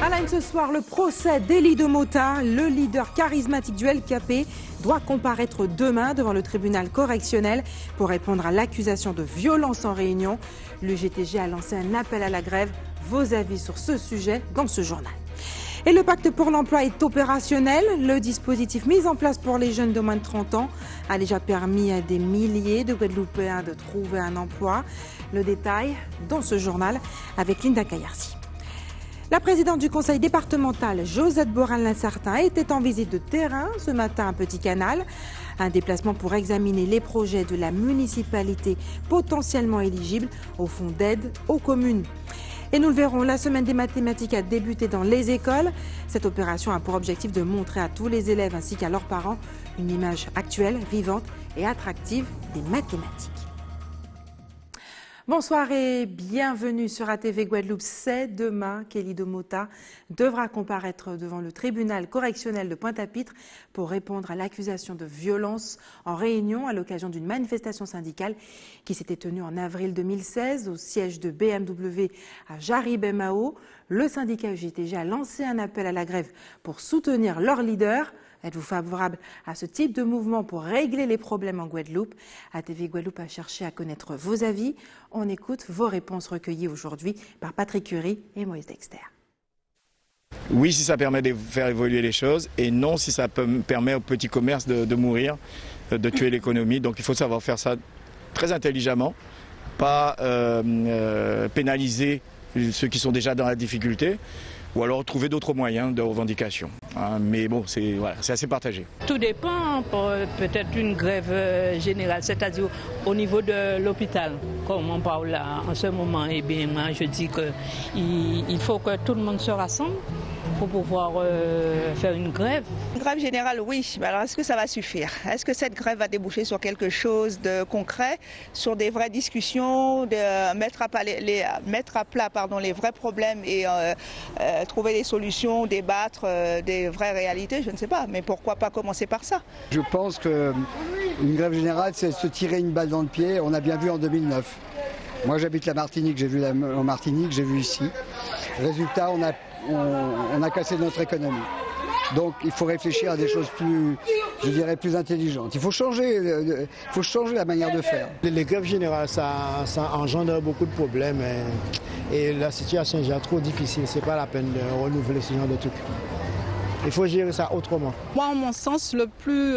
À la une ce soir, le procès d'Élie de Mota, le leader charismatique du LKP, doit comparaître demain devant le tribunal correctionnel pour répondre à l'accusation de violence en réunion. Le GTG a lancé un appel à la grève. Vos avis sur ce sujet dans ce journal. Et le pacte pour l'emploi est opérationnel. Le dispositif mis en place pour les jeunes de moins de 30 ans a déjà permis à des milliers de Guadeloupéens de trouver un emploi. Le détail dans ce journal avec Linda Kayarsi. La présidente du conseil départemental, Josette Boral-Lansartin, était en visite de terrain ce matin à Petit Canal. Un déplacement pour examiner les projets de la municipalité potentiellement éligibles au fonds d'aide aux communes. Et nous le verrons, la semaine des mathématiques a débuté dans les écoles. Cette opération a pour objectif de montrer à tous les élèves ainsi qu'à leurs parents une image actuelle, vivante et attractive des mathématiques. Bonsoir et bienvenue sur ATV Guadeloupe. C'est demain qu'Élie de Mota devra comparaître devant le tribunal correctionnel de Pointe-à-Pitre pour répondre à l'accusation de violence en réunion à l'occasion d'une manifestation syndicale qui s'était tenue en avril 2016 au siège de BMW à Jarib-Mao. Le syndicat UGTG a lancé un appel à la grève pour soutenir leur leader. Êtes-vous favorable à ce type de mouvement pour régler les problèmes en Guadeloupe? ATV Guadeloupe a cherché à connaître vos avis. On écoute vos réponses recueillies aujourd'hui par Patrick Curie et Moïse Dexter. Oui, si ça permet de faire évoluer les choses, et non si ça permet au petit commerce de mourir, de tuer l'économie. Donc il faut savoir faire ça très intelligemment, pas pénaliser ceux qui sont déjà dans la difficulté, ou alors trouver d'autres moyens de revendication. Mais bon, c'est assez partagé. Tout dépend, peut-être une grève générale, c'est-à-dire au niveau de l'hôpital, comme on parle là en ce moment. Eh bien, moi, je dis qu'il faut que tout le monde se rassemble pour pouvoir faire une grève. Une grève générale, oui. Mais alors, est-ce que ça va suffire? Est-ce que cette grève va déboucher sur quelque chose de concret, sur des vraies discussions, de mettre à plat les vrais problèmes et trouver des solutions, débattre des vraies réalités? Je ne sais pas, mais pourquoi pas commencer par ça? Je pense qu'une grève générale, c'est se tirer une balle dans le pied. On a bien vu en 2009. Moi, j'habite la Martinique, j'ai vu en Martinique, j'ai vu ici. Résultat, on a cassé notre économie. Donc il faut réfléchir à des choses plus, je dirais, plus intelligentes. Il faut changer la manière de faire. Les grèves générales, ça engendre beaucoup de problèmes et la situation est déjà trop difficile. C'est pas la peine de renouveler ce genre de trucs. Il faut gérer ça autrement. Moi, en mon sens, le plus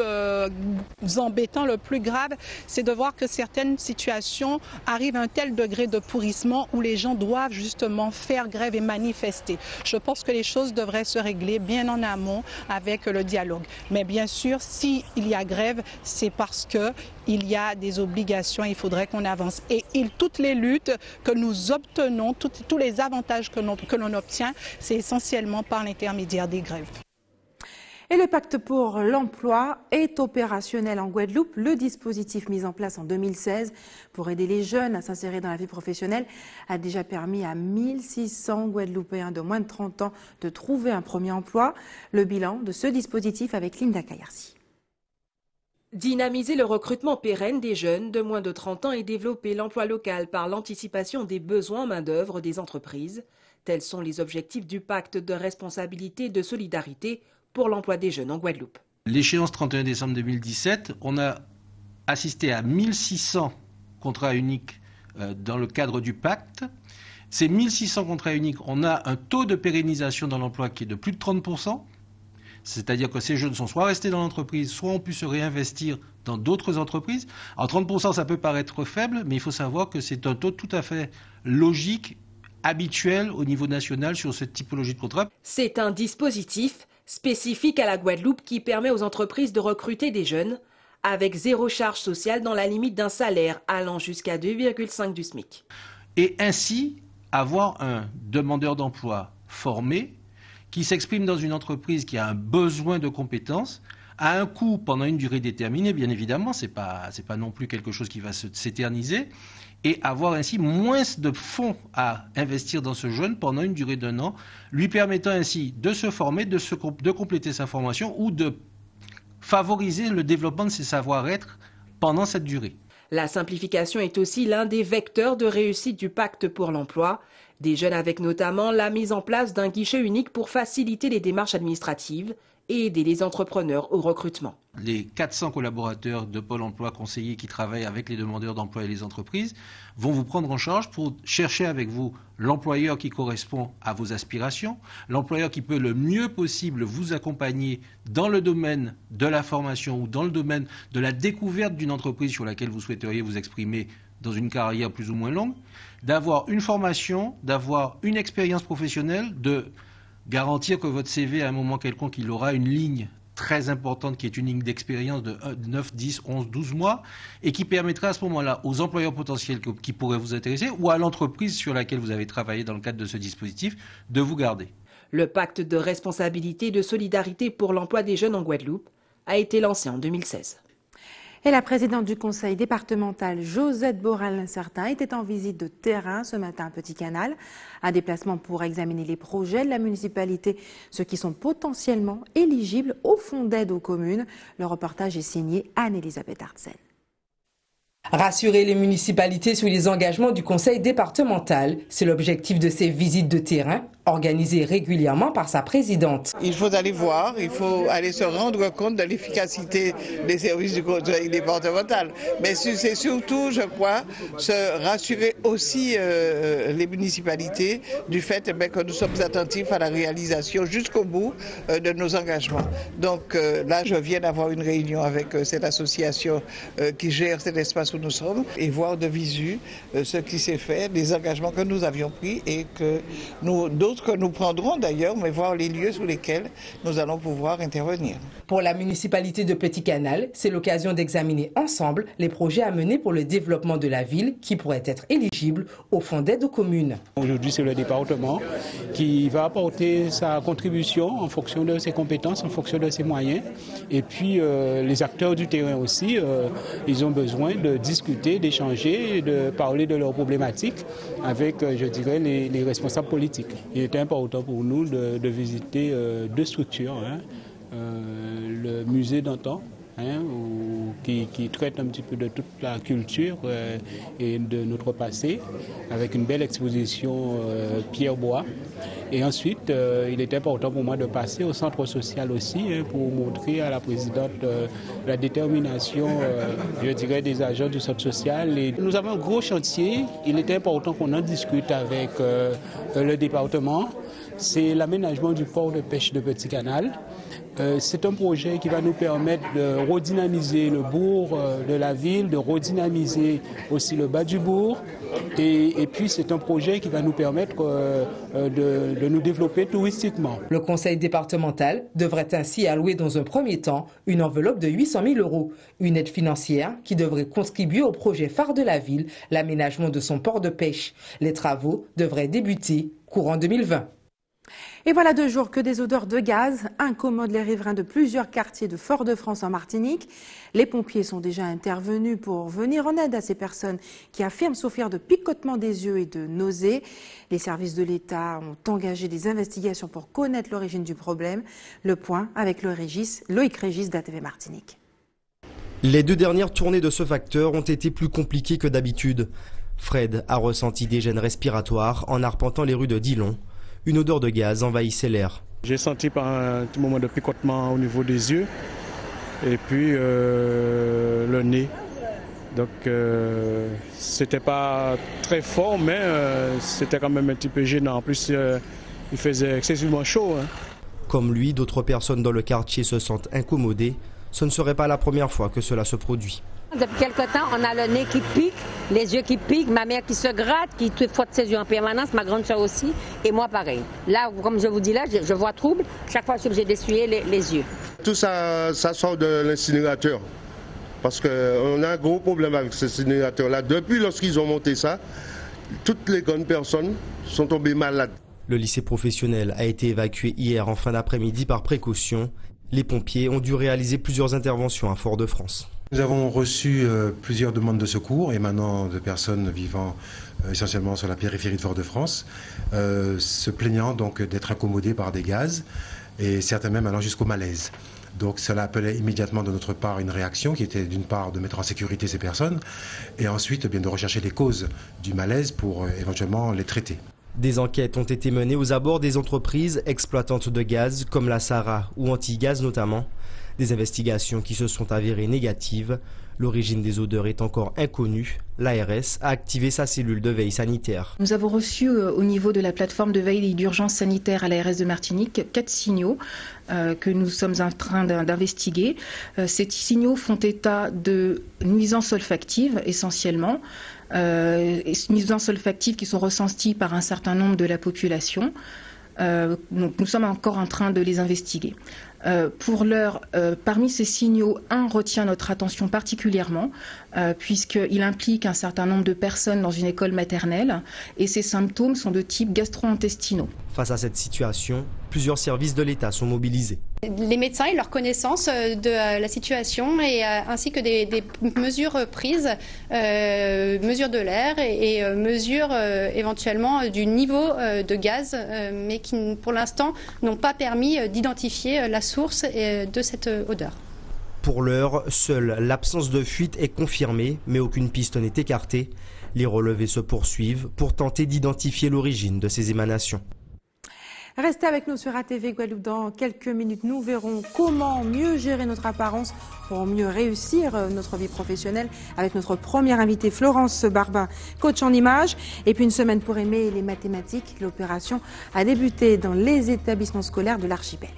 embêtant, le plus grave, c'est de voir que certaines situations arrivent à un tel degré de pourrissement où les gens doivent justement faire grève et manifester. Je pense que les choses devraient se régler bien en amont avec le dialogue. Mais bien sûr, s'il y a grève, c'est parce qu'il y a des obligations, il faudrait qu'on avance. Et toutes les luttes que nous obtenons, tous les avantages que l'on obtient, c'est essentiellement par l'intermédiaire des grèves. Et le pacte pour l'emploi est opérationnel en Guadeloupe. Le dispositif mis en place en 2016 pour aider les jeunes à s'insérer dans la vie professionnelle a déjà permis à 1600 Guadeloupéens de moins de 30 ans de trouver un premier emploi. Le bilan de ce dispositif avec Linda Kayarsi. Dynamiser le recrutement pérenne des jeunes de moins de 30 ans et développer l'emploi local par l'anticipation des besoins en main-d'œuvre des entreprises. Tels sont les objectifs du pacte de responsabilité et de solidarité pour l'emploi des jeunes en Guadeloupe. L'échéance 31 décembre 2017, on a assisté à 1600 contrats uniques dans le cadre du pacte. Ces 1600 contrats uniques, on a un taux de pérennisation dans l'emploi qui est de plus de 30%. C'est-à-dire que ces jeunes sont soit restés dans l'entreprise, soit ont pu se réinvestir dans d'autres entreprises. Alors 30%, ça peut paraître faible, mais il faut savoir que c'est un taux tout à fait logique, habituel au niveau national sur cette typologie de contrat. C'est un dispositif spécifique à la Guadeloupe qui permet aux entreprises de recruter des jeunes avec zéro charge sociale dans la limite d'un salaire allant jusqu'à 2,5 du SMIC. Et ainsi, avoir un demandeur d'emploi formé qui s'exprime dans une entreprise qui a un besoin de compétences à un coût pendant une durée déterminée, bien évidemment, c'est pas non plus quelque chose qui va s'éterniser, et avoir ainsi moins de fonds à investir dans ce jeune pendant une durée d'1 an, lui permettant ainsi de se former, de compléter sa formation ou de favoriser le développement de ses savoir-être pendant cette durée. La simplification est aussi l'un des vecteurs de réussite du pacte pour l'emploi. Des jeunes avec notamment la mise en place d'un guichet unique pour faciliter les démarches administratives et aider les entrepreneurs au recrutement. Les 400 collaborateurs de Pôle emploi conseillers qui travaillent avec les demandeurs d'emploi et les entreprises vont vous prendre en charge pour chercher avec vous l'employeur qui correspond à vos aspirations, l'employeur qui peut le mieux possible vous accompagner dans le domaine de la formation ou dans le domaine de la découverte d'une entreprise sur laquelle vous souhaiteriez vous exprimer dans une carrière plus ou moins longue, d'avoir une formation, d'avoir une expérience professionnelle, de garantir que votre CV, à un moment quelconque, il aura une ligne très importante qui est une ligne d'expérience de 9, 10, 11, 12 mois et qui permettra à ce moment-là aux employeurs potentiels qui pourraient vous intéresser ou à l'entreprise sur laquelle vous avez travaillé dans le cadre de ce dispositif de vous garder. Le pacte de responsabilité et de solidarité pour l'emploi des jeunes en Guadeloupe a été lancé en 2016. Et la présidente du conseil départemental, Josette Borel-Incertain, était en visite de terrain ce matin à Petit Canal. Un déplacement pour examiner les projets de la municipalité, ceux qui sont potentiellement éligibles au fonds d'aide aux communes. Le reportage est signé Anne-Elisabeth Artsen. Rassurer les municipalités sur les engagements du conseil départemental, c'est l'objectif de ces visites de terrain organisées régulièrement par sa présidente. Il faut aller voir, il faut aller se rendre compte de l'efficacité des services du conseil départemental. Mais c'est surtout, je crois, se rassurer aussi les municipalités du fait que nous sommes attentifs à la réalisation jusqu'au bout de nos engagements. Donc là, je viens d'avoir une réunion avec cette association qui gère cet espace où nous sommes et voir de visu ce qui s'est fait, les engagements que nous avions pris et que d'autres que nous prendrons d'ailleurs, mais voir les lieux sur lesquels nous allons pouvoir intervenir. Pour la municipalité de Petit Canal, c'est l'occasion d'examiner ensemble les projets à mener pour le développement de la ville qui pourraient être éligibles au fonds d'aide aux communes. Aujourd'hui, c'est le département qui va apporter sa contribution en fonction de ses compétences, en fonction de ses moyens. Et puis, les acteurs du terrain aussi, ils ont besoin de discuter, d'échanger, de parler de leurs problématiques avec, je dirais, les responsables politiques. Il est important pour nous de visiter deux structures, le musée d'antan, qui traite un petit peu de toute la culture et de notre passé, avec une belle exposition pierre-bois. Et ensuite, il est important pour moi de passer au centre social aussi pour montrer à la présidente la détermination, je dirais, des agents du centre social. Et nous avons un gros chantier, il est important qu'on en discute avec le département. C'est l'aménagement du port de pêche de Petit Canal. C'est un projet qui va nous permettre de redynamiser le bourg de la ville, de redynamiser aussi le bas du bourg. Et puis c'est un projet qui va nous permettre de nous développer touristiquement. Le conseil départemental devrait ainsi allouer dans un premier temps une enveloppe de 800 000 €, une aide financière qui devrait contribuer au projet phare de la ville, l'aménagement de son port de pêche. Les travaux devraient débuter courant 2020. Et voilà 2 jours que des odeurs de gaz incommodent les riverains de plusieurs quartiers de Fort-de-France en Martinique. Les pompiers sont déjà intervenus pour venir en aide à ces personnes qui affirment souffrir de picotements des yeux et de nausées. Les services de l'État ont engagé des investigations pour connaître l'origine du problème. Le point avec Loïc Régis d'ATV Martinique. Les 2 dernières tournées de ce facteur ont été plus compliquées que d'habitude. Fred a ressenti des gènes respiratoires en arpentant les rues de Dillon. Une odeur de gaz envahissait l'air. J'ai senti par un petit moment de picotement au niveau des yeux et puis le nez. Donc c'était pas très fort, mais c'était quand même un petit peu gênant. En plus, il faisait excessivement chaud. Comme lui, d'autres personnes dans le quartier se sentent incommodées. Ce ne serait pas la première fois que cela se produit. Depuis quelque temps, on a le nez qui pique, les yeux qui piquent, ma mère qui se gratte, qui frotte ses yeux en permanence, ma grande soeur aussi, et moi pareil. Là, comme je vous dis là, je vois trouble, chaque fois je suis obligée d'essuyer les yeux. Tout ça, ça sort de l'incinérateur, parce qu'on a un gros problème avec cet incinérateur-là. Depuis lorsqu'ils ont monté ça, toutes les grandes personnes sont tombées malades. Le lycée professionnel a été évacué hier en fin d'après-midi par précaution. Les pompiers ont dû réaliser plusieurs interventions à Fort-de-France. Nous avons reçu plusieurs demandes de secours émanant de personnes vivant essentiellement sur la périphérie de Fort-de-France, se plaignant donc d'être incommodées par des gaz et certains même allant jusqu'au malaise. Donc cela appelait immédiatement de notre part une réaction qui était d'une part de mettre en sécurité ces personnes et ensuite bien de rechercher les causes du malaise pour éventuellement les traiter. Des enquêtes ont été menées aux abords des entreprises exploitantes de gaz comme la Sahara ou Antigaz notamment. Des investigations qui se sont avérées négatives. L'origine des odeurs est encore inconnue. L'ARS a activé sa cellule de veille sanitaire. Nous avons reçu au niveau de la plateforme de veille et d'urgence sanitaire à l'ARS de Martinique 4 signaux que nous sommes en train d'investiguer. Ces signaux font état de nuisances olfactives essentiellement. Nuisances olfactives qui sont ressenties par un certain nombre de la population. Donc nous sommes encore en train de les investiguer. Pour l'heure, parmi ces signaux, un retient notre attention particulièrement puisqu'il implique un certain nombre de personnes dans une école maternelle et ces symptômes sont de type gastro-intestinaux. Face à cette situation, plusieurs services de l'État sont mobilisés. Les médecins et leur connaissance de la situation ainsi que des mesures prises, mesures de l'air et mesures éventuellement du niveau de gaz, mais qui pour l'instant n'ont pas permis d'identifier la source de cette odeur. Pour l'heure, seule l'absence de fuite est confirmée, mais aucune piste n'est écartée. Les relevés se poursuivent pour tenter d'identifier l'origine de ces émanations. Restez avec nous sur ATV Guadeloupe. Dans quelques minutes, nous verrons comment mieux gérer notre apparence pour mieux réussir notre vie professionnelle avec notre première invitée Florence Barbin, coach en images. Et puis une semaine pour aimer les mathématiques. L'opération a débuté dans les établissements scolaires de l'archipel.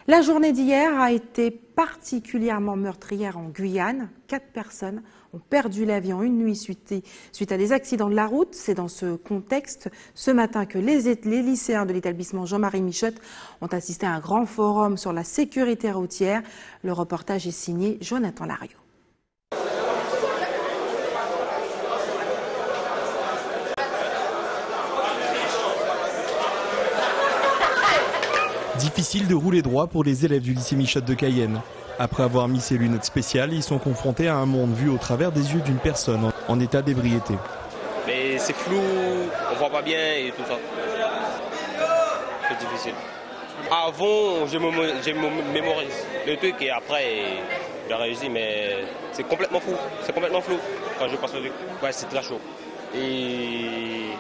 La journée d'hier a été particulièrement meurtrière en Guyane. 4 personnes ont perdu la vie en une nuit suite à des accidents de la route. C'est dans ce contexte, ce matin, que les lycéens de l'établissement Jean-Marie Michotte ont assisté à un grand forum sur la sécurité routière. Le reportage est signé Jonathan Lariot. Difficile de rouler droit pour les élèves du lycée Michotte de Cayenne. Après avoir mis ses lunettes spéciales, ils sont confrontés à un monde vu au travers des yeux d'une personne en état d'ébriété. Mais c'est flou, on voit pas bien et tout ça. C'est difficile. Avant, je mémorise le truc et après, j'ai réussi, mais c'est complètement flou. C'est complètement flou quand je passe le truc. Ouais, c'est très chaud. Et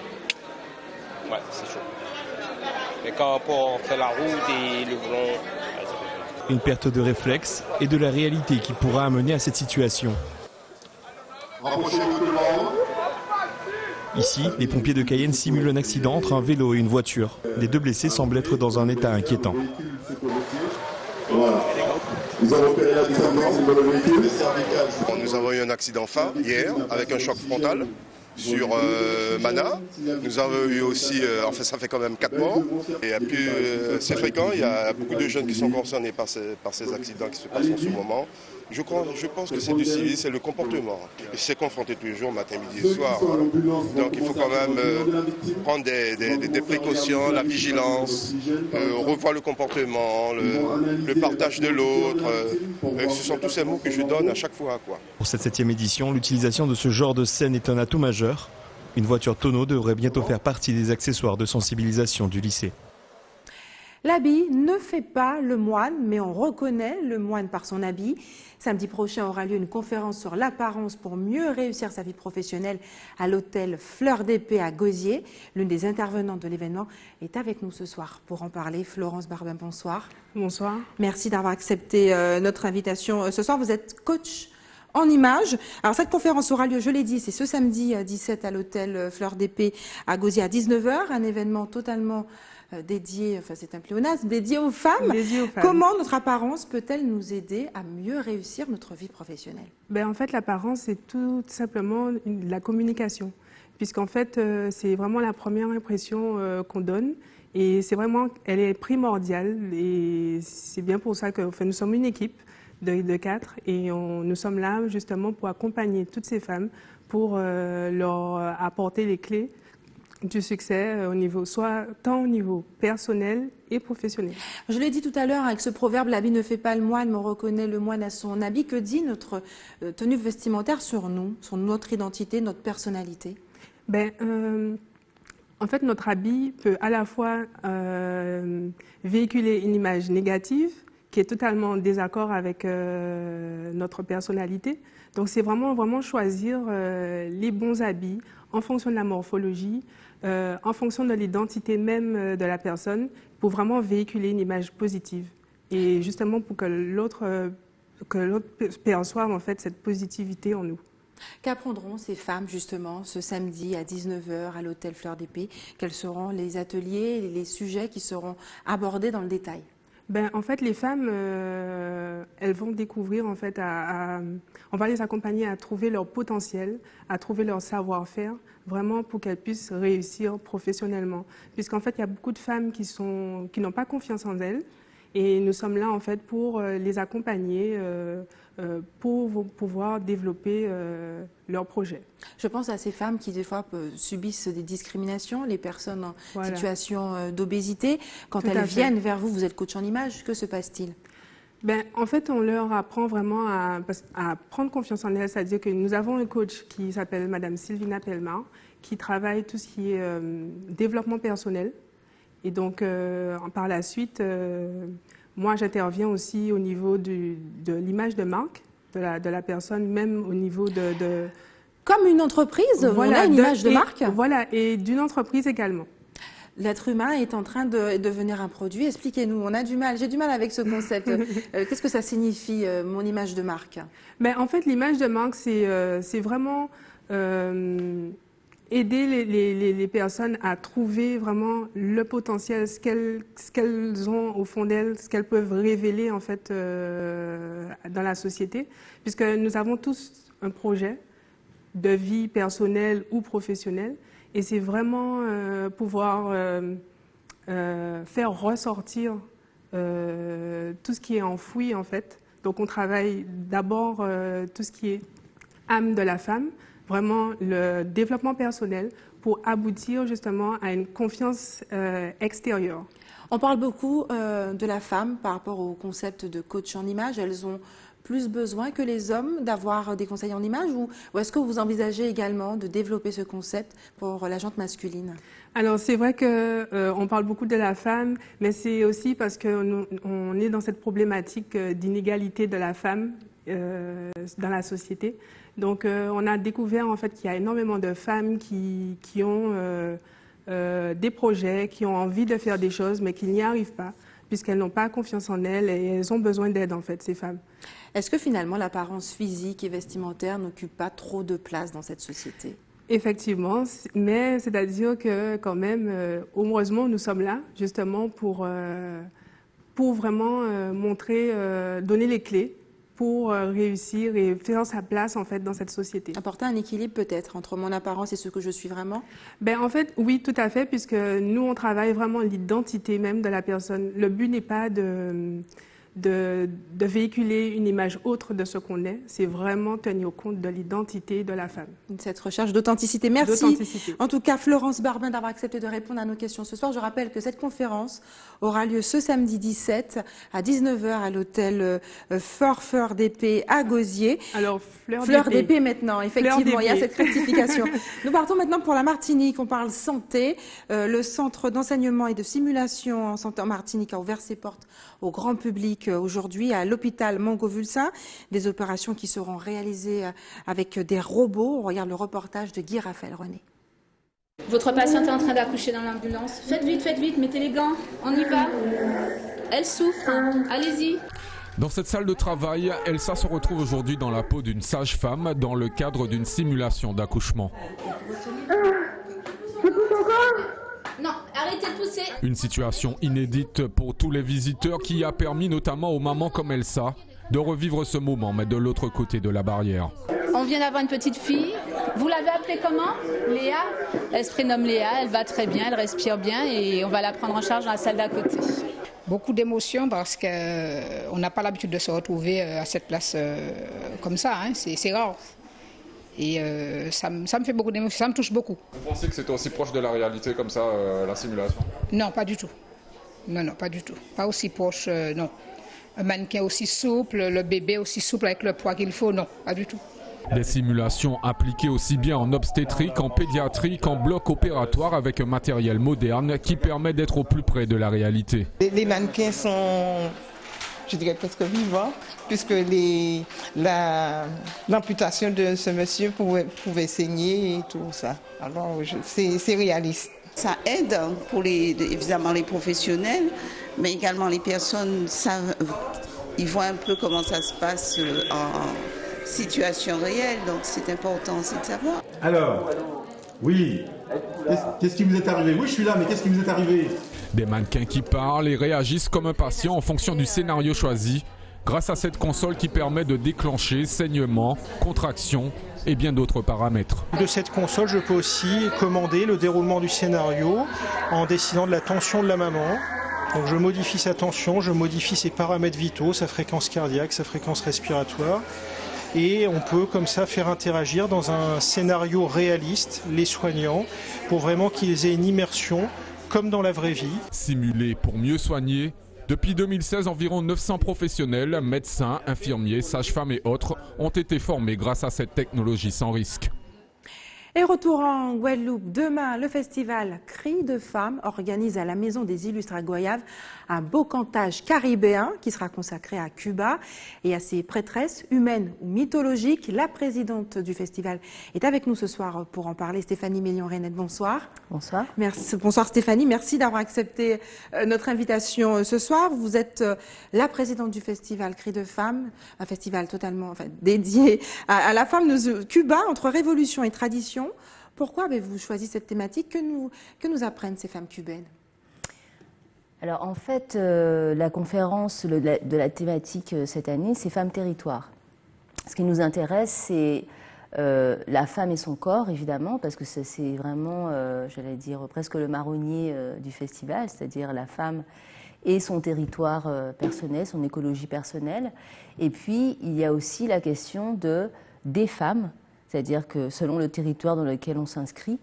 ouais, c'est chaud. Mais quand on fait la route et le volant, une perte de réflexe et de la réalité qui pourra amener à cette situation. Ici, les pompiers de Cayenne simulent un accident entre un vélo et une voiture. Les 2 blessés semblent être dans un état inquiétant. Nous avons eu un accident fin hier avec un choc frontal sur Mana. Nous avons eu aussi, enfin ça fait quand même 4 morts. Et puis c'est fréquent, il y a beaucoup de jeunes qui sont concernés par ces accidents qui se passent en ce moment. Je pense que c'est du civil, c'est le comportement. Et c'est confronté tous les jours, matin, midi et soir. Donc il faut quand même prendre des précautions, la vigilance, revoir le comportement, le partage de l'autre. Ce sont tous ces mots que je donne à chaque fois, quoi. Pour cette 7e édition, l'utilisation de ce genre de scène est un atout majeur. Une voiture tonneau devrait bientôt faire partie des accessoires de sensibilisation du lycée. L'habit ne fait pas le moine, mais on reconnaît le moine par son habit. Samedi prochain aura lieu une conférence sur l'apparence pour mieux réussir sa vie professionnelle à l'hôtel Fleur d'Épée à Gosier. L'une des intervenantes de l'événement est avec nous ce soir pour en parler. Florence Barbin, bonsoir. Bonsoir. Merci d'avoir accepté notre invitation ce soir. Vous êtes coach en images. Alors cette conférence aura lieu, je l'ai dit, c'est ce samedi 17 à l'hôtel Fleur d'Épée à Gosier à 19h, un événement totalement dédié, enfin c'est un pléonasme, dédié aux femmes. Comment notre apparence peut-elle nous aider à mieux réussir notre vie professionnelle? En fait, l'apparence, c'est tout simplement la communication, puisqu'en fait, c'est vraiment la première impression qu'on donne. Et c'est vraiment, elle est primordiale. Et c'est bien pour ça que nous sommes une équipe de 4 et nous sommes là justement pour accompagner toutes ces femmes, pour leur apporter les clés du succès tant au niveau personnel et professionnel. Je l'ai dit tout à l'heure, avec ce proverbe, l'habit ne fait pas le moine, mais on reconnaît le moine à son habit. Que dit notre tenue vestimentaire sur nous, sur notre identité, notre personnalité? En fait, notre habit peut à la fois véhiculer une image négative qui est totalement en désaccord avec notre personnalité. Donc c'est vraiment choisir les bons habits en fonction de la morphologie, en fonction de l'identité même de la personne, pour vraiment véhiculer une image positive. Et justement pour que l'autre perçoive en fait cette positivité en nous. Qu'apprendront ces femmes justement ce samedi à 19h à l'hôtel Fleur d'Épée? Quels seront les ateliers, les sujets qui seront abordés dans le détail? En fait, les femmes, elles vont découvrir, en fait, on va les accompagner à trouver leur potentiel, à trouver leur savoir-faire, vraiment pour qu'elles puissent réussir professionnellement. Puisqu'en fait, il y a beaucoup de femmes qui n'ont pas confiance en elles. Et nous sommes là, en fait, pour les accompagner, pour pouvoir développer leurs projets. Je pense à ces femmes qui, des fois, subissent des discriminations, les personnes en situation d'obésité. Quand elles viennent vers vous, vous êtes coach en image, que se passe-t-il? En fait, on leur apprend vraiment à prendre confiance en elles. C'est-à-dire que nous avons un coach qui s'appelle Madame Sylvina Pelmar, qui travaille tout ce qui est développement personnel. Et donc, par la suite, moi, j'interviens aussi au niveau de l'image de marque de la personne, même au niveau de... Comme une entreprise, on a une image de marque. Voilà, et d'une entreprise également. L'être humain est en train de devenir un produit. Expliquez-nous, j'ai du mal avec ce concept. Qu'est-ce que ça signifie, mon image de marque? En fait, l'image de marque, c'est vraiment... aider les personnes à trouver vraiment le potentiel, ce qu'elles ont au fond d'elles, ce qu'elles peuvent révéler en fait dans la société, puisque nous avons tous un projet de vie personnelle ou professionnelle, et c'est vraiment pouvoir faire ressortir tout ce qui est enfoui en fait. Donc on travaille d'abord tout ce qui est âme de la femme, vraiment le développement personnel pour aboutir justement à une confiance extérieure. On parle beaucoup de la femme par rapport au concept de coach en image. Elles ont plus besoin que les hommes d'avoir des conseils en image ou est-ce que vous envisagez également de développer ce concept pour la gente masculine? Alors c'est vrai qu'on parle beaucoup de la femme, mais c'est aussi parce qu'on est dans cette problématique d'inégalité de la femme dans la société. Donc on a découvert en fait qu'il y a énormément de femmes qui ont des projets, qui ont envie de faire des choses, mais qui n'y arrivent pas, puisqu'elles n'ont pas confiance en elles et elles ont besoin d'aide en fait, ces femmes. Est-ce que finalement l'apparence physique et vestimentaire n'occupe pas trop de place dans cette société? Effectivement, mais c'est-à-dire que quand même, heureusement, nous sommes là justement pour vraiment montrer, donner les clés pour réussir et faire sa place en fait dans cette société. Apporter un équilibre peut-être entre mon apparence et ce que je suis vraiment? En fait, oui, tout à fait, puisque nous, on travaille vraiment l'identité même de la personne. Le but n'est pas de véhiculer une image autre de ce qu'on est, c'est vraiment tenir compte de l'identité de la femme. Cette recherche d'authenticité. Merci. En tout cas, Florence Barbin d'avoir accepté de répondre à nos questions ce soir. Je rappelle que cette conférence aura lieu ce samedi 17 à 19h à l'hôtel Fleur d'Épée à Gosier. Alors, Fleur d'Épée maintenant, effectivement, il y a cette rectification. Nous partons maintenant pour la Martinique. On parle santé. Le centre d'enseignement et de simulation en santé en Martinique a ouvert ses portes au grand public aujourd'hui à l'hôpital Montgovulsin. Des opérations qui seront réalisées avec des robots. On regarde le reportage de Guy Raphaël René. Votre patiente est en train d'accoucher dans l'ambulance. Faites vite, mettez les gants. On y va. Elle souffre. Allez-y. Dans cette salle de travail, Elsa se retrouve aujourd'hui dans la peau d'une sage-femme dans le cadre d'une simulation d'accouchement. Je pousse encore ? Non, arrêtez de pousser. Une situation inédite pour tous les visiteurs qui a permis notamment aux mamans comme Elsa de revivre ce moment, mais de l'autre côté de la barrière. On vient d'avoir une petite fille. Vous l'avez appelée comment? Léa. Elle se prénomme Léa, elle va très bien, elle respire bien et on va la prendre en charge dans la salle d'à côté. Beaucoup d'émotions parce qu'on n'a pas l'habitude de se retrouver à cette place comme ça, hein. C'est rare. Et ça me fait beaucoup d'émotions, ça me touche beaucoup. Vous pensez que c'était aussi proche de la réalité comme ça, la simulation? Non, pas du tout. Non, pas du tout. Pas aussi proche, non. Un mannequin aussi souple, le bébé aussi souple avec le poids qu'il faut, non, pas du tout. Des simulations appliquées aussi bien en obstétrique, en pédiatrie qu'en bloc opératoire avec un matériel moderne qui permet d'être au plus près de la réalité. Les mannequins sont je dirais presque vivant, puisque l'amputation de ce monsieur pouvait saigner et tout ça. Alors, c'est réaliste. Ça aide pour évidemment les professionnels, mais également les personnes savent, ils voient un peu comment ça se passe en situation réelle, donc c'est important aussi de savoir. Alors, oui, qu'est-ce qui vous est arrivé? Oui, je suis là, mais qu'est-ce qui vous est arrivé? Des mannequins qui parlent et réagissent comme un patient en fonction du scénario choisi, grâce à cette console qui permet de déclencher saignement, contraction et bien d'autres paramètres. De cette console, je peux aussi commander le déroulement du scénario en décidant de la tension de la maman. Donc je modifie sa tension, je modifie ses paramètres vitaux, sa fréquence cardiaque, sa fréquence respiratoire. Et on peut comme ça faire interagir dans un scénario réaliste les soignants pour vraiment qu'ils aient une immersion comme dans la vraie vie. Simulé pour mieux soigner. Depuis 2016, environ 900 professionnels, médecins, infirmiers, sages-femmes et autres ont été formés grâce à cette technologie sans risque. Et retour en Guadeloupe. Demain, le festival Cris de femmes organise à la Maison des Illustres à Goyave un beau cantage caribéen qui sera consacré à Cuba et à ses prêtresses humaines ou mythologiques. La présidente du festival est avec nous ce soir pour en parler. Stéphanie Mélion-Reynette, bonsoir. Bonsoir. Merci, bonsoir Stéphanie, merci d'avoir accepté notre invitation ce soir. Vous êtes la présidente du festival Cris de femmes, un festival totalement dédié à la femme de Cuba, entre révolution et tradition. Pourquoi avez-vous choisi cette thématique? Que nous apprennent ces femmes cubaines? Alors en fait, la conférence de la thématique cette année, c'est Femmes Territoires. Ce qui nous intéresse, c'est la femme et son corps, évidemment, parce que c'est vraiment, j'allais dire, presque le marronnier du festival, c'est-à-dire la femme et son territoire personnel, son écologie personnelle. Et puis, il y a aussi la question des femmes, c'est-à-dire que selon le territoire dans lequel on s'inscrit,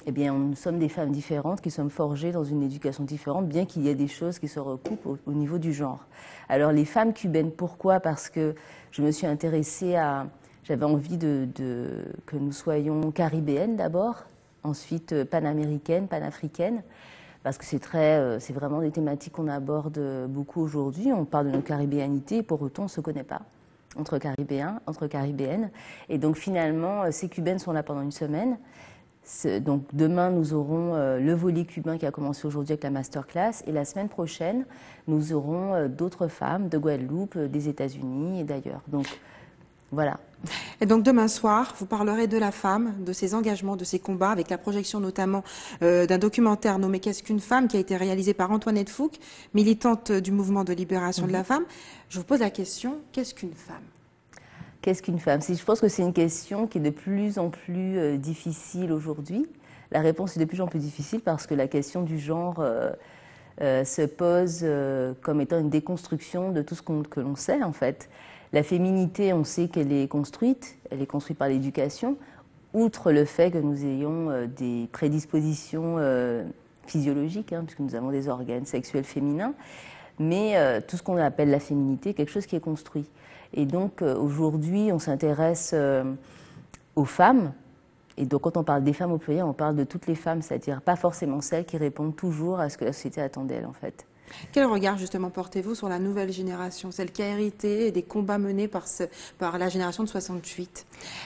eh bien, nous sommes des femmes différentes qui sommes forgées dans une éducation différente, bien qu'il y ait des choses qui se recoupent au niveau du genre. Alors, les femmes cubaines, pourquoi? Parce que je me suis intéressée à... J'avais envie que nous soyons caribéennes d'abord, ensuite panaméricaines, panafricaines, parce que c'est vraiment des thématiques qu'on aborde beaucoup aujourd'hui. On parle de notre caribéanité et pour autant, on ne se connaît pas entre Caribéens, entre Caribéennes. Et donc, finalement, ces cubaines sont là pendant une semaine. Donc demain, nous aurons le volet cubain qui a commencé aujourd'hui avec la masterclass. Et la semaine prochaine, nous aurons d'autres femmes de Guadeloupe, des États-Unis et d'ailleurs. Donc voilà. Et donc demain soir, vous parlerez de la femme, de ses engagements, de ses combats, avec la projection notamment d'un documentaire nommé Qu'est-ce qu'une femme, qui a été réalisé par Antoinette Fouque, militante du mouvement de libération de la femme. Je vous pose la question, qu'est-ce qu'une femme ? Qu'est-ce qu'une femme? Je pense que c'est une question qui est de plus en plus difficile aujourd'hui. La réponse est de plus en plus difficile parce que la question du genre se pose comme étant une déconstruction de tout ce que l'on sait en fait. La féminité, on sait qu'elle est construite par l'éducation, outre le fait que nous ayons des prédispositions physiologiques, puisque nous avons des organes sexuels féminins, mais tout ce qu'on appelle la féminité est quelque chose qui est construit. Et donc aujourd'hui, on s'intéresse aux femmes. Et donc quand on parle des femmes au pluriel, on parle de toutes les femmes, c'est-à-dire pas forcément celles qui répondent toujours à ce que la société attend d'elles en fait. Quel regard justement portez-vous sur la nouvelle génération, celle qui a hérité des combats menés par la génération de 68?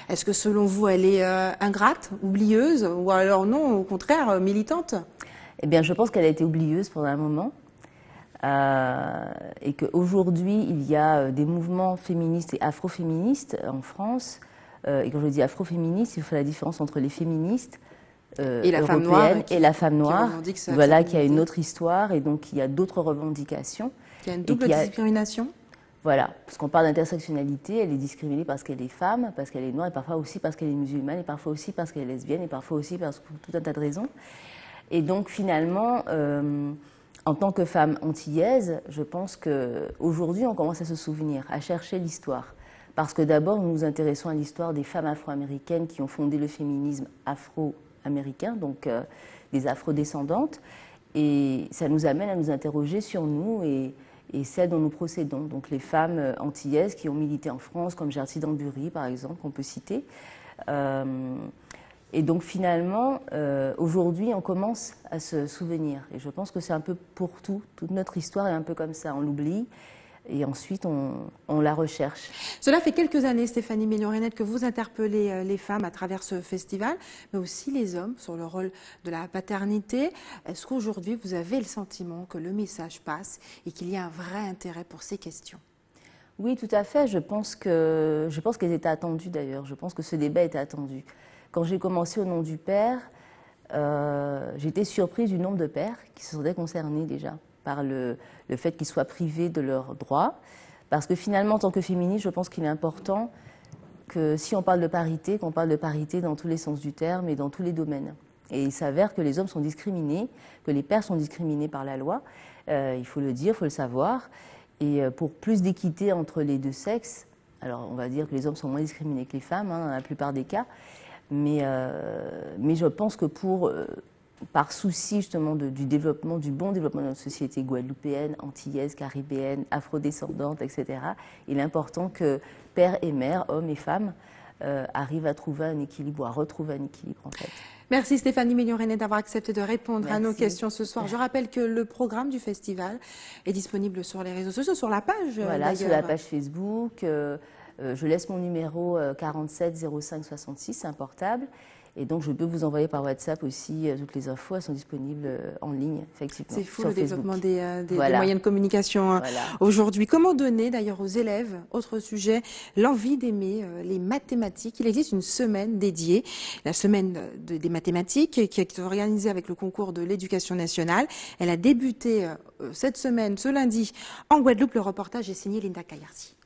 Est-ce que selon vous, elle est ingrate, oublieuse, ou alors non, au contraire, militante? Eh bien, je pense qu'elle a été oublieuse pendant un moment. Et qu'aujourd'hui, il y a des mouvements féministes et afroféministes en France. Et quand je dis afroféministes, il faut faire la différence entre les féministes et la femme noire, et la femme noire, voilà, qui a une autre histoire et donc il y a d'autres revendications. Il y a une double discrimination. Voilà, parce qu'on parle d'intersectionnalité, elle est discriminée parce qu'elle est femme, parce qu'elle est noire, et parfois aussi parce qu'elle est musulmane, et parfois aussi parce qu'elle est lesbienne, et parfois aussi pour tout un tas de raisons. Et donc finalement, en tant que femme antillaise, je pense qu'aujourd'hui, on commence à se souvenir, à chercher l'histoire. Parce que d'abord, nous nous intéressons à l'histoire des femmes afro-américaines qui ont fondé le féminisme afro-américain, donc des afro-descendantes. Et ça nous amène à nous interroger sur nous et celles dont nous procédons. Donc les femmes antillaises qui ont milité en France, comme Gerty Danbury, par exemple, qu'on peut citer. Et donc finalement, aujourd'hui, on commence à se souvenir. Et je pense que c'est un peu pour tout. Toute notre histoire est un peu comme ça. On l'oublie. et ensuite on la recherche. Cela fait quelques années, Stéphanie Mignon-Reynette, que vous interpellez les femmes à travers ce festival, mais aussi les hommes sur le rôle de la paternité. Est-ce qu'aujourd'hui vous avez le sentiment que le message passe et qu'il y a un vrai intérêt pour ces questions? Oui, tout à fait. Je pense qu'elles étaient attendues d'ailleurs. Je pense que ce débat était attendu. Quand j'ai commencé au nom du père, j'étais surprise du nombre de pères qui se sentaient concernés déjà par le fait qu'ils soient privés de leurs droits. Parce que finalement, en tant que féministe, je pense qu'il est important que si on parle de parité, qu'on parle de parité dans tous les sens du terme et dans tous les domaines. Et il s'avère que les hommes sont discriminés, que les pères sont discriminés par la loi. Il faut le dire, il faut le savoir. Et pour plus d'équité entre les deux sexes, alors on va dire que les hommes sont moins discriminés que les femmes, dans la plupart des cas, mais je pense que par souci justement du développement, du bon développement de notre société guadeloupéenne, antillaise, caribéenne, afrodescendante, etc., il est important que père et mère, hommes et femmes, arrivent à trouver un équilibre ou à retrouver un équilibre en fait. Merci Stéphanie Mignon-Reynette d'avoir accepté de répondre à nos questions ce soir. Je rappelle que le programme du festival est disponible sur les réseaux sociaux, sur la page. Voilà, sur la page Facebook. Je laisse mon numéro 47 05 66, c'est un portable. Et donc, je peux vous envoyer par WhatsApp aussi toutes les infos. Elles sont disponibles en ligne, effectivement. C'est fou le développement des moyens de communication aujourd'hui. Comment donner d'ailleurs aux élèves, autre sujet, l'envie d'aimer les mathématiques? Il existe une semaine dédiée, la semaine des mathématiques, qui est organisée avec le concours de l'éducation nationale. Elle a débuté cette semaine, ce lundi, en Guadeloupe. Le reportage est signé Linda Kayarsi.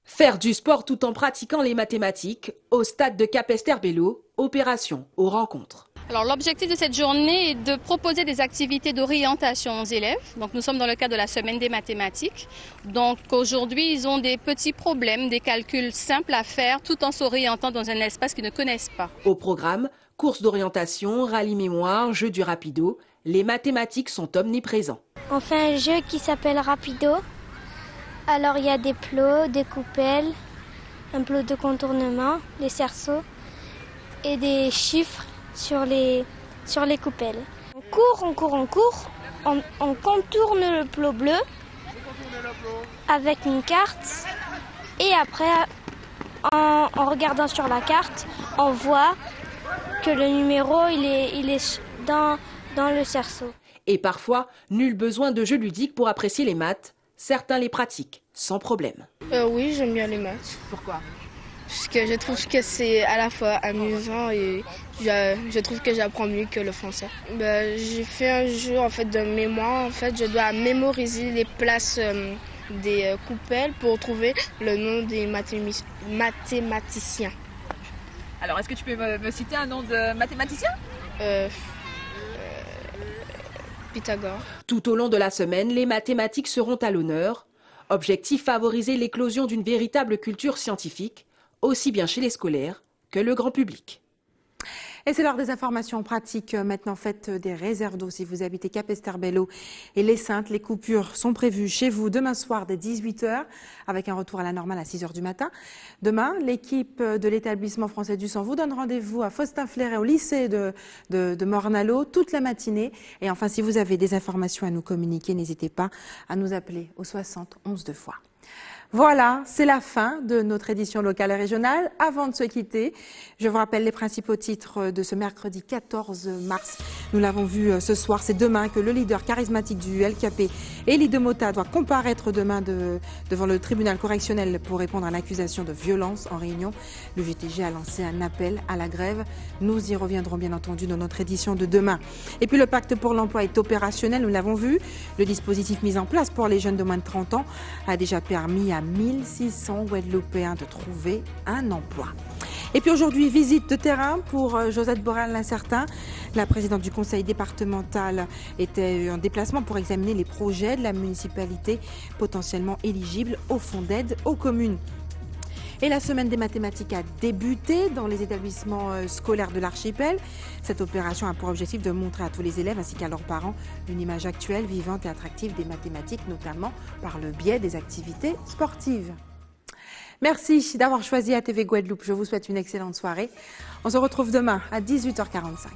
Faire du sport tout en pratiquant les mathématiques, au stade de Cap-Esterbello, opération aux rencontres. Alors l'objectif de cette journée est de proposer des activités d'orientation aux élèves. Donc nous sommes dans le cadre de la semaine des mathématiques. Donc aujourd'hui ils ont des petits problèmes, des calculs simples à faire tout en s'orientant dans un espace qu'ils ne connaissent pas. Au programme, course d'orientation, rallye mémoire, jeu du rapido, les mathématiques sont omniprésents. On fait un jeu qui s'appelle Rapido. Alors il y a des plots, des coupelles, un plot de contournement, des cerceaux et des chiffres sur les coupelles. On court, on contourne le plot bleu avec une carte et après en regardant sur la carte, on voit que le numéro il est dans le cerceau. Et parfois, nul besoin de jeux ludiques pour apprécier les maths. Certains les pratiquent sans problème. Oui, j'aime bien les maths. Pourquoi? Parce que je trouve que c'est à la fois amusant et je trouve que j'apprends mieux que le français. J'ai fait un jeu en fait de mémoire. En fait, je dois mémoriser les places des coupelles pour trouver le nom des mathématiciens. Alors, est-ce que tu peux me citer un nom de mathématicien? Pythagore. Tout au long de la semaine, les mathématiques seront à l'honneur. Objectif, favoriser l'éclosion d'une véritable culture scientifique, aussi bien chez les scolaires que le grand public. Et c'est l'heure des informations pratiques. Maintenant, faites des réserves d'eau si vous habitez Cap-Esterbello et les Saintes. Les coupures sont prévues chez vous demain soir dès 18 h avec un retour à la normale à 6 h du matin. Demain, l'équipe de l'établissement français du sang vous donne rendez-vous à Faustin-Fleuret au lycée de Mornalo toute la matinée. Et enfin, si vous avez des informations à nous communiquer, n'hésitez pas à nous appeler au 60 11 2 fois. Voilà, c'est la fin de notre édition locale et régionale. Avant de se quitter, je vous rappelle les principaux titres de ce mercredi 14 mars. Nous l'avons vu ce soir, c'est demain que le leader charismatique du LKP, Élie de Mota, doit comparaître demain devant le tribunal correctionnel pour répondre à l'accusation de violence en réunion. Le GTG a lancé un appel à la grève. Nous y reviendrons bien entendu dans notre édition de demain. Et puis le pacte pour l'emploi est opérationnel, nous l'avons vu. Le dispositif mis en place pour les jeunes de moins de 30 ans a déjà permis à 1600 Guadeloupéens de trouver un emploi. Et puis aujourd'hui, visite de terrain pour Josette Borel-Incertain. La présidente du conseil départemental était en déplacement pour examiner les projets de la municipalité potentiellement éligibles au fonds d'aide aux communes. Et la semaine des mathématiques a débuté dans les établissements scolaires de l'archipel. Cette opération a pour objectif de montrer à tous les élèves ainsi qu'à leurs parents une image actuelle, vivante et attractive des mathématiques, notamment par le biais des activités sportives. Merci d'avoir choisi ATV Guadeloupe. Je vous souhaite une excellente soirée. On se retrouve demain à 18 h 45.